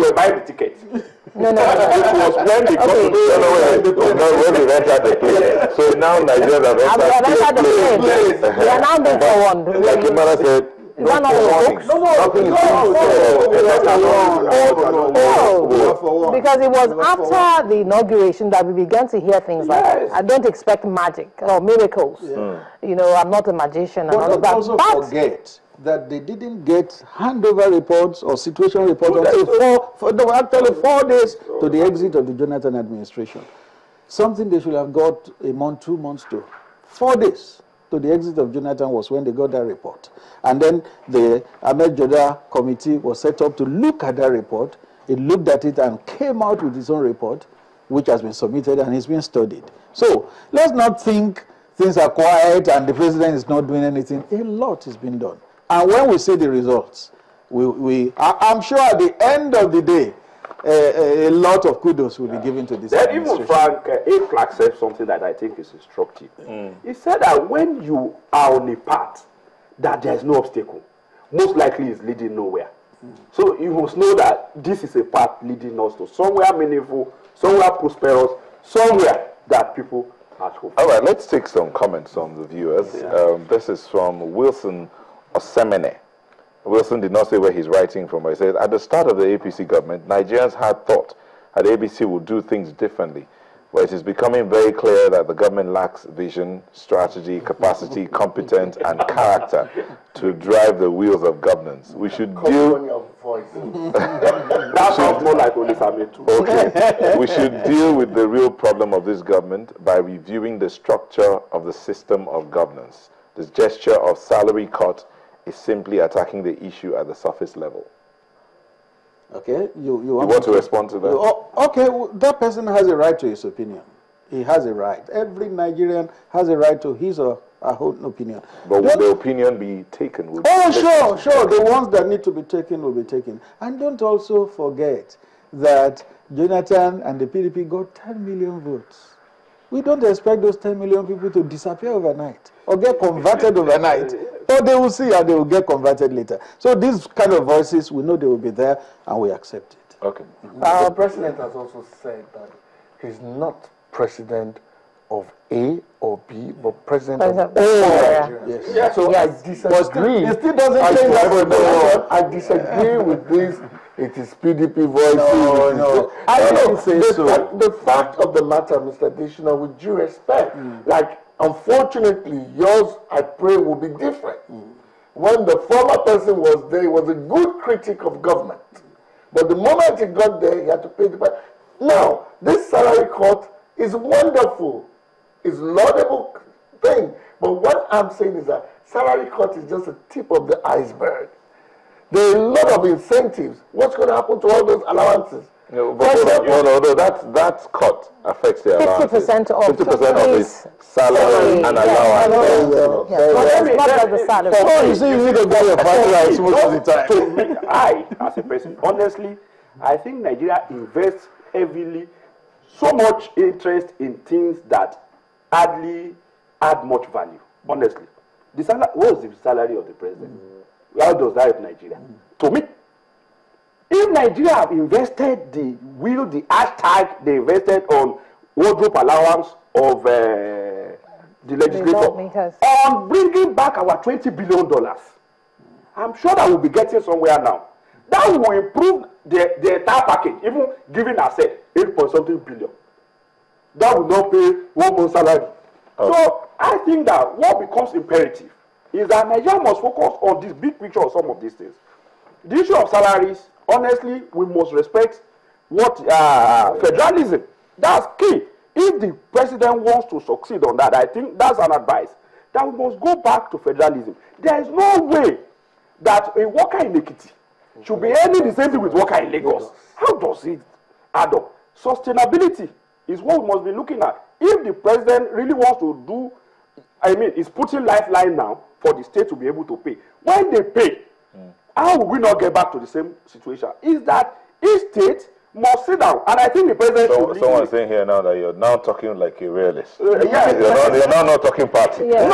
were buying the ticket. No. It was when they got to when they entered the plane. So now Nigerians have entered the plane. They are now being forewarned. Like the mother said, is that not no. Because it was after the inauguration that we began to hear things like, I don't expect magic or miracles. You know, I'm not a magician and all of that. Also forget that they didn't get handover reports or situation reports until actually 4 days to the exit of the Jonathan administration. Something they should have got a month, 2 months to. 4 days to the exit of Jonathan was when they got that report. And then the Ahmed Joda committee was set up to look at that report. It looked at it and came out with its own report, which has been submitted and is being studied. So let's not think things are quiet and the president is not doing anything. A lot is being done. And when we see the results, I'm sure at the end of the day, a lot of kudos will be given to this administration. Even Frank A. Clark said something that I think is instructive. He said that when you are on a path that there is no obstacle, most likely is leading nowhere. So you must know that this is a path leading us to somewhere meaningful, somewhere prosperous, somewhere that people are hopeful. All right, let's take some comments from the viewers. This is from Wilson Osemene. Wilson did not say where he's writing from, but he says, at the start of the APC government, Nigerians had thought that ABC would do things differently, but it is becoming very clear that the government lacks vision, strategy, capacity, competence, and character to drive the wheels of governance. We should deal... That sounds more like Olisame too. Okay. We should deal with the real problem of this government by reviewing the structure of the system of governance. This gesture of salary cut is simply attacking the issue at the surface level. Okay, you want to respond to that? Okay, that person has a right to his opinion. He has a right. Every Nigerian has a right to his or her own opinion. But will the opinion be taken? Sure. The ones that need to be taken will be taken. And don't also forget that Jonathan and the PDP got 10 million votes. We don't expect those 10 million people to disappear overnight or get converted overnight. But they will see and they will get converted later. So these kind of voices, we know they will be there and we accept it. Okay. Our president has also said that he's not president of A or B, but president of all Nigerians. Yes. So I disagree. It still doesn't change that. I disagree with this. It is PDP voices. No. I don't say so. The fact of the matter, Mr. Additional, with due respect, like, unfortunately, yours, I pray, will be different. When the former person was there, he was a good critic of government. But the moment he got there, he had to pay the price. Now, this salary cut is wonderful. It's a laudable thing. But what I'm saying is that salary cut is just a tip of the iceberg. There are a lot of incentives. What's going to happen to all those allowances? No, that cut affects the allowance. 50% of 50% of his salary and allowance. You see, you need to buy your party rights most of the time. I, as a person, honestly, I think Nigeria invests heavily, so much interest in things that hardly add much value. Honestly, what is the salary of the president? How does that help Nigeria? To me, if Nigeria have invested the hashtag they invested on wardrobe allowance of the legislature on bringing back our $20 billion, I'm sure that we'll be getting somewhere now. That will improve the entire package, even giving ourselves 8.something billion. That will not pay 1 month's salary. Okay. So I think that what becomes imperative is that Nigeria must focus on this big picture of some of these things. The issue of salaries, honestly, we must respect what federalism. That's key. If the president wants to succeed on that, I think that's an advice that we must go back to federalism. There is no way that a worker in Ekiti should be earning the same thing with worker in Lagos. How does it add up? Sustainability is what we must be looking at. If the president really wants to do, he's putting lifeline now for the state to be able to pay. When they pay, how will we not get back to the same situation? Is that each state must sit down, and I think the president should lead. Someone's saying here now that you're now talking like a realist. You're not talking party. Yeah.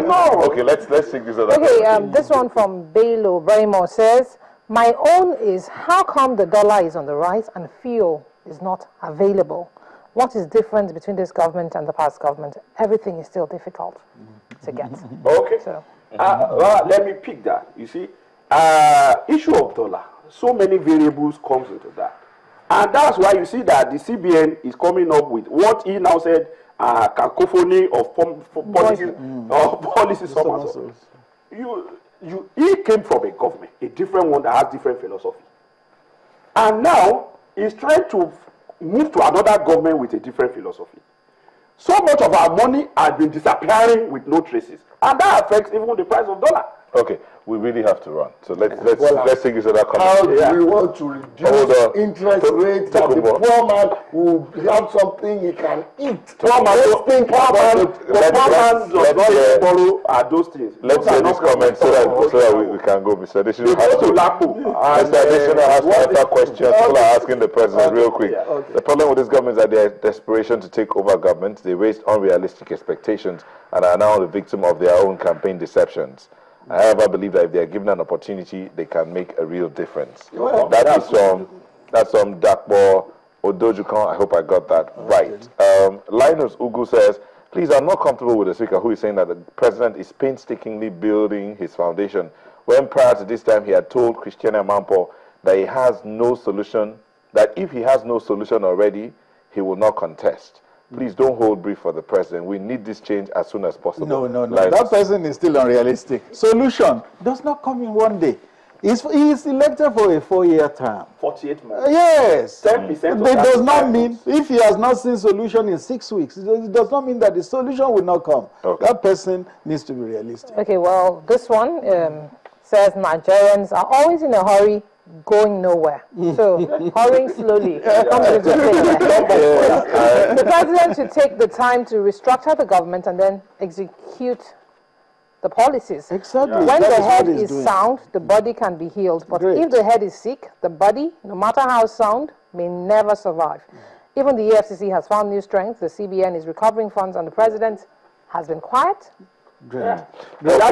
No. Okay, let's take this other. Okay, this one from Bailout very much says, My own is, how come the dollar is on the rise and fuel is not available? What is different between this government and the past government? Everything is still difficult to get. Okay. So, well, let me pick that. You see, issue of dollar, so many variables comes into that. And that's why you see that the CBN is coming up with what he now said, cacophony of policies. He came from a government, a different one that has different philosophy. And now he's trying to move to another government with a different philosophy. So much of our money has been disappearing with no traces. And that affects even the price of dollar. Okay, we really have to run. So let's take you to that comment. How do we want to reduce interest rates that the poor man will have something he can eat? Poor man does not borrow at those things. Let's say this comment so that we can go. Mr. Additional has to answer questions. People are asking the president real quick. The problem with this government is that their desperation to take over government, they raised unrealistic expectations and are now the victim of their own campaign deceptions. I however believe that if they are given an opportunity, they can make a real difference. That's from Dakbo Odojukan. I hope I got that right. Linus Ugu says, please, I'm not comfortable with the speaker who is saying that the president is painstakingly building his foundation, when prior to this time he had told Christiana Mampo that he has no solution, that if he has no solution already, he will not contest. Please don't hold brief for the president. We need this change as soon as possible. No. That person is still unrealistic. Solution does not come in one day. He is elected for a 4-year term. 48 months. Yes. 10%. It does not mean, if he has not seen solution in 6 weeks, it does not mean that the solution will not come. Okay. That person needs to be realistic. okay, well, this one says Nigerians are always in a hurry, going nowhere. So, hurrying slowly. The president should take the time to restructure the government and then execute the policies. Exactly. When the head is sound, the body can be healed. But if the head is sick, the body, no matter how sound, may never survive. Even the EFCC has found new strength. The CBN is recovering funds, and the president has been quiet. That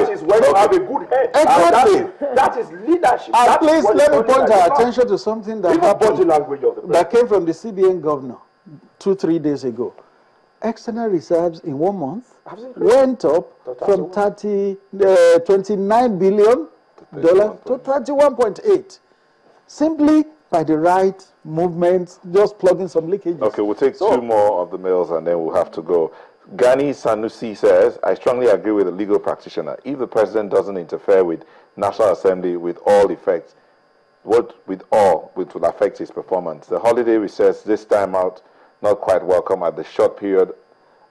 is when you have a good head. Exactly. That is leadership. And please let me point our attention to something that happened, language of the that came from the CBN governor 2-3 days ago. External reserves in 1 month went up from 29 billion dollars to 31.8, simply by the right movement, just plugging some leakages. Okay, we'll take 2 more of the mails and then we'll have to go. Gani Sanusi says, I strongly agree with the legal practitioner. If the president doesn't interfere with National Assembly with all effects, which will affect his performance. The holiday recess this time out, not quite welcome at the short period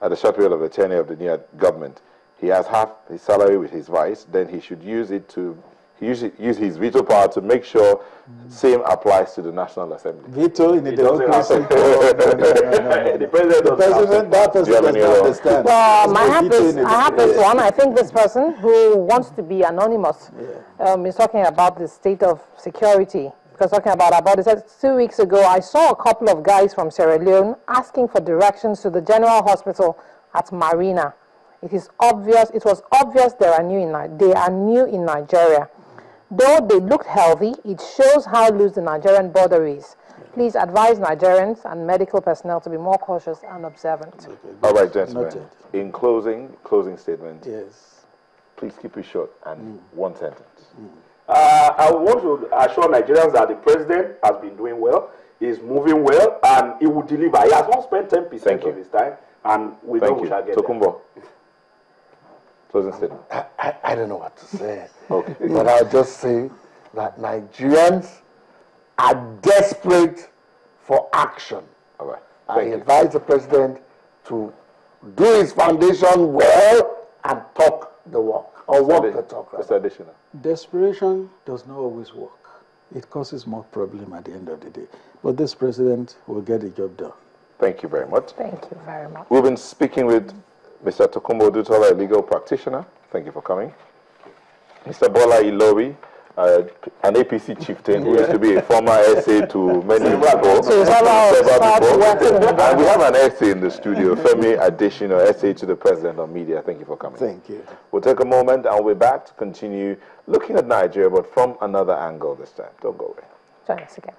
of the tenure of the new government. He has half his salary with his vice, then he should use it to use his veto power to make sure same applies to the National Assembly. Veto in a democracy. The president doesn't understand. Well, I have this one. I think this person who wants to be anonymous is talking about the state of security. Because talking about it said 2 weeks ago, I saw a couple of guys from Sierra Leone asking for directions to the general hospital at Marina. It was obvious they are new in Nigeria. Though they looked healthy, it shows how loose the Nigerian border is. Please advise Nigerians and medical personnel to be more cautious and observant. Okay, all right, gentlemen. In closing statement. Yes. Please keep it short and one sentence. I want to assure Nigerians that the president has been doing well, is moving well, and he will deliver. He has not spent 10% of his time, and we know we shall get Tokumbo. Closing statement. I don't know what to say. Okay. But I'll just say that Nigerians are desperate for action. All right. I advise the president to do his foundation well and talk the walk, or walk the talk. Mr. Additional. Desperation does not always work. It causes more problem at the end of the day. But this president will get the job done. Thank you very much. Thank you very much. We've been speaking with Mr. Tokumbo Dutola, a legal practitioner. Thank you for coming. Mr. Bola Ilobi, an APC chieftain who used to be a former SA to many people. And we have an SA in the studio, Femi Additional, SA to the President of Media. Thank you for coming. Thank you. We'll take a moment and we'll be back to continue looking at Nigeria, but from another angle this time. Don't go away. Join us again.